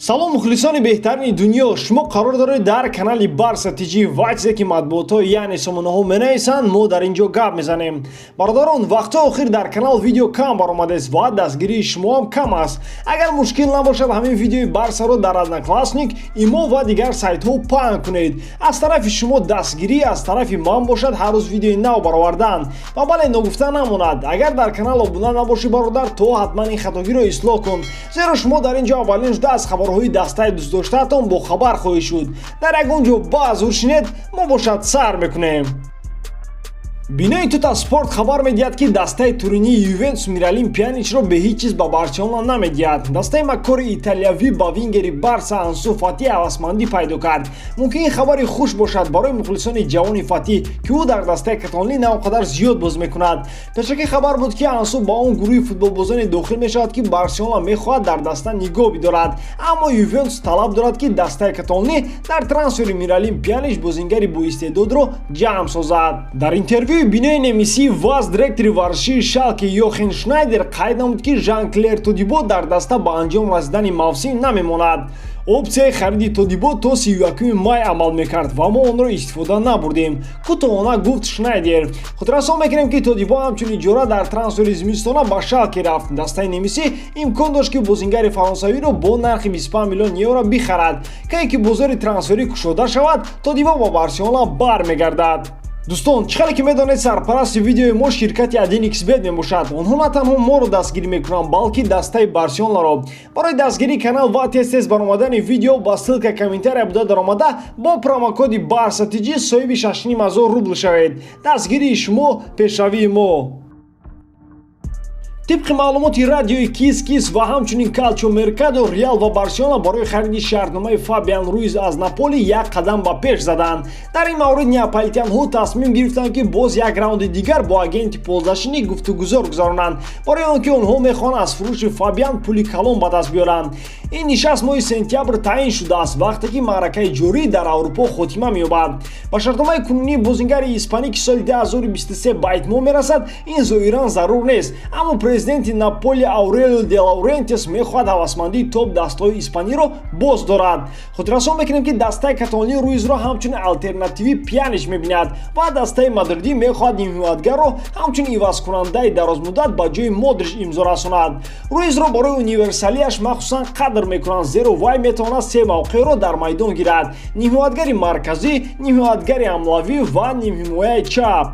салом мухлисони беҳтарини дунё, шумо қарор доред дар канали Барса тиҷи ва чизе ки матбуотҳо яъне сомонаҳо менависанд, мо дар ин ҷо гап мезанем. Бародарон, вақтҳои охир дар канал видео кам баромадааст ва дастгирии шумоам кам аст. Агар мушкил набошад, ҳамин видеои Барсаро дар Одноклассник, имо ва дигар сайтҳо паҳн кунед. Аз тарафи шумо дастгирӣ, аз тарафи ман бошад ҳар рӯз видеои нав баровардан. Ва бале ногуфта намонад, агар дар канал обуна набошӣ бародар, то ҳатман ин хатогиро ислоҳ кун, зеро шумо дар ин ҷо аввалин шуда аз хабарҳои дастаи дӯстдоштаатон бохабар хоҳед шуд. Дар ягон ҷо баъз уршинед, мо бошад сар мекунем. бинои Тутаспорт хабар медиҳад ки дастаи туринии Ювентус Миралим Пьяничро бе ҳеҷ чиз ба Барселона намедиҳад. Дастаи маккори италиявӣ ба вингери Барса Ансу Фати ҳавасмандӣ пайдо кард. Мумкин ин хабари хуш бошад барои мухлисони ҷавони Фати, ки ӯ дар дастаи каталонӣ на он қадар зиёд бозӣ мекунад. Пешакӣ хабар буд ки Ансу ба он гурӯҳи футболбозоне дохил мешавад ки Барселона мехоҳад дар даста нигоҳ бидорад. Аммо Ювентус талаб дорад ки дастаи каталонӣ дар трансфери Миралим Пьянич бозингари боистеъдодро ҷамъ созад. Дар интервюи бинои Месси ваз директори варзишии Шалке Йохен Шнайдер қайд намуд ки Жан-Клер Тодибо дар даста ба анҷом расидани мавсим намемонад. Опсияи хариди Тодибо то 31 май амал мекард ва мо онро истифода набурдем, кӯтоҳона гуфт Шнайдер. Хотиррасон мекунем ки Тодибо ҳамчун иҷора дар трансфери зимистона ба Шалке рафт. Дастаи Месси имкон дошт ки бозингари фаронсавиро бо нархи 25 миллион евро бихарад. Кае ки бозори трансферӣ кушода шавад, Тодибо ба Барселона бармегардад. дӯстон, чӣ хеле ки медонед, сарпарасти видеои мо ширкати 1xbet мебошад. онҳо на танҳо моро дастгирӣ мекунанд, балки дастаи Барселонаро. барои дастгирии канал ва тез баромадани видео ба ссилка комментария буда даромада бо промокоди Барса тиҷи соҳиби 6500 рубл шавед. дастгирии шумо пешравии мо. тибқи маълумоти радиои Кис ва ҳамчунин Калчо Меркадо, Реал ва Барселона барои хариди шартномаи Фабиан Руиз аз Наполи як қадам ба пеш заданд. дар ин маврид неаполитянҳо тасмим гирифтанд ки боз як раунди дигар бо агенти ползашинӣ гуфтугузор гузаронанд, барои он ки онҳо мехоҳанд аз фурӯши Фабиан пули калон ба даст биёранд. ин нишаст моҳи сентябр таъин шудааст, вақте ки маъракаи ҷорӣ дар Аврупо хотима меёбад. ба шартномаи кунунии бозингари испанӣ ки соли 2023 ба итмом мерасад, ин зоҳиран зарур нест, аммо президенти Наполи Аурелио де Лаурентис мехоҳад ҳавасмандии топ дастаҳои испаниро боз дорад. хотиррасон мекунем ки дастаи каталонии Руизро ҳамчун алтернативи Пьянич мебинад ва дастаи мадридӣ мехоҳад нимҳиватгарро ҳамчун ивазкунандаи дарозмуддат ба ҷои Модрич имзо расонад. Руизро барои универсалиаш махсусан қадр мекунанд, зеро вай метавонад се мавқеъро дар майдон гирад: нимҳиватгари марказӣ, нимҳиватгари ҳамлавӣ ва нимҳимояи чап.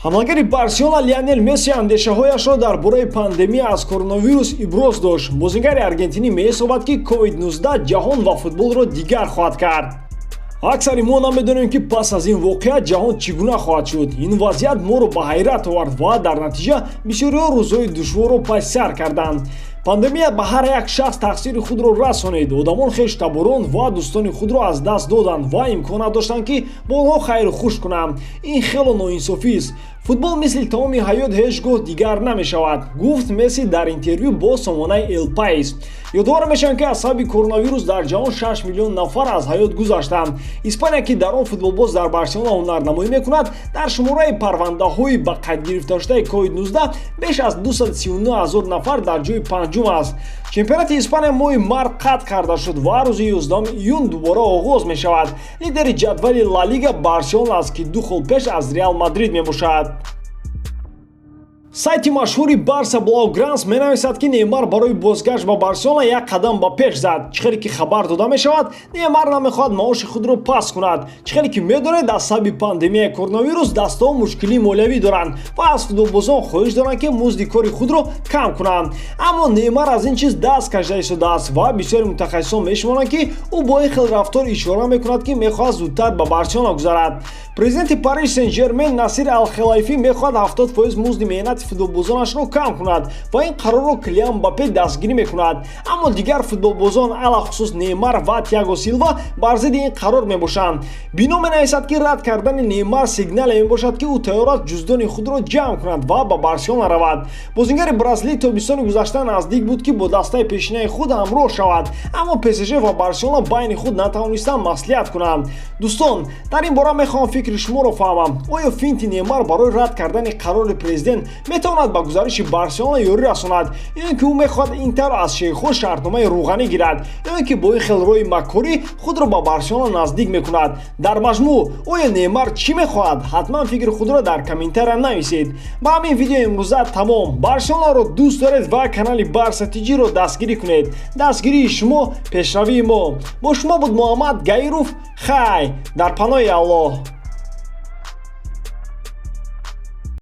ҳамлагари Барселона Лионел Месси андешаҳояшро дар бораи пандемия аз коронавирус иброз дошт. бозингари аргентинӣ меҳисобад ки COVID-19 ҷаҳон ва футболро дигар хоҳад кард. аксари мо намедонем ки пас аз ин воқеа ҷаҳон чӣ гуна хоҳад шуд. ин вазъият моро ба ҳайрат овард ва дар натиҷа бисёриҳо рӯзҳои душворро пайсар карданд. пандемия ба ҳар як шахс тақсири худро расонид. одамон хештаборон ва дӯстони худро аз даст доданд ва имконат доштанд ки бо онҳо хайру хуш кунанд. ин хело ноинсофист. футбол мисли таоми ҳаёт ҳеҷ гоҳ дигар намешавад, гуфт Месси дар интервю бо сомонаи El País. ёдовар мешавем ки аз сабаби коронавирус дар ҷаҳон 6 миллион нафар аз ҳаёт гузаштанд. испания, ки дар он футболбоз дар Барселона ҳунарнамоӣ мекунад, дар шумораи парвандаҳои ба қайд гирифташудаи COVID-19 беш аз 239 000 нафар дар ҷои панҷум аст. чемпионати Испания моҳи март қатъ карда шуд ва рӯзи 11 июн дубора оғоз мешавад. лидери ҷадвали Ла Лига Барселона аст, ки ду хол пеш аз Реал Мадрид мебошад. сайти машҳури Барса Блаугранс менависад ки Неймар барои Бозгашт ба Барселона як қадам ба пеш зад. чӣ хеле ки хабар дода мешавад, Неймар намехоҳад маоши худро пас кунад. чӣ хеле ки медонед, аз сабаби пандемияи коронавирус дастаҳо мушкилии молиявӣ доранд ва аз футболбозон хоҳиш доранд ки музди кори худро кам кунанд. аммо Неймар аз ин чиз даст кашда истодааст ва бисёри мутахассисон мешуморанд ки ӯ бо ин хел рафтор ишора мекунад ки мехоҳад зудтар ба Барселона гузарад. президенти Париж Сен-Жермен Насир Ал-Хелайфӣ мехоҳад 70% музди меҳнати футболбозонашро кам кунад ва ин қарорро Килиан Мбаппе дастгирӣ мекунад. аммо дигар футболбозон алахусус Неймар ва Тиаго Силва бар зидди ин қарор мебошанд. бино менависад ки рад кардани Неймар сигнале мебошад ки ӯ тайёр аст ҷуздони худро ҷамъ кунад ва ба Барселона равад. бозингари бразилӣ тобистони гузашта наздик буд ки бо дастаи пешинаи худ ҳамроҳ шавад, аммо ПСЖ ва Барселона байни худ натавонистанд маслиҳат кунанд. дӯстон, дар ин бора мехоҳам фикри шуморо фаҳмам. оё финти Неймар барои рад кардани қарори президент метавонад ба гузариши Барселона ёрӣ расонад, ё ин ки ӯ мехоҳад Интерро аз шейхҳо шартномаи рӯғанӣ гирад, ё ин ки бо ин хел рӯи маккорӣ худро ба Барселона наздик мекунад. Дар маҷмӯъ оё Неймар чӣ мехоҳад? Ҳатман фикри худро дар комментария нависед. Ба ҳамин видео имрӯза тамом. Барселонаро дӯст доред ва канали Барса TG-ро дастгирӣ кунед. Дастгирии шумо пешравии мо. Бо шумо буд Муҳаммад Гаиров. Хай дар паноҳи Аллоҳ.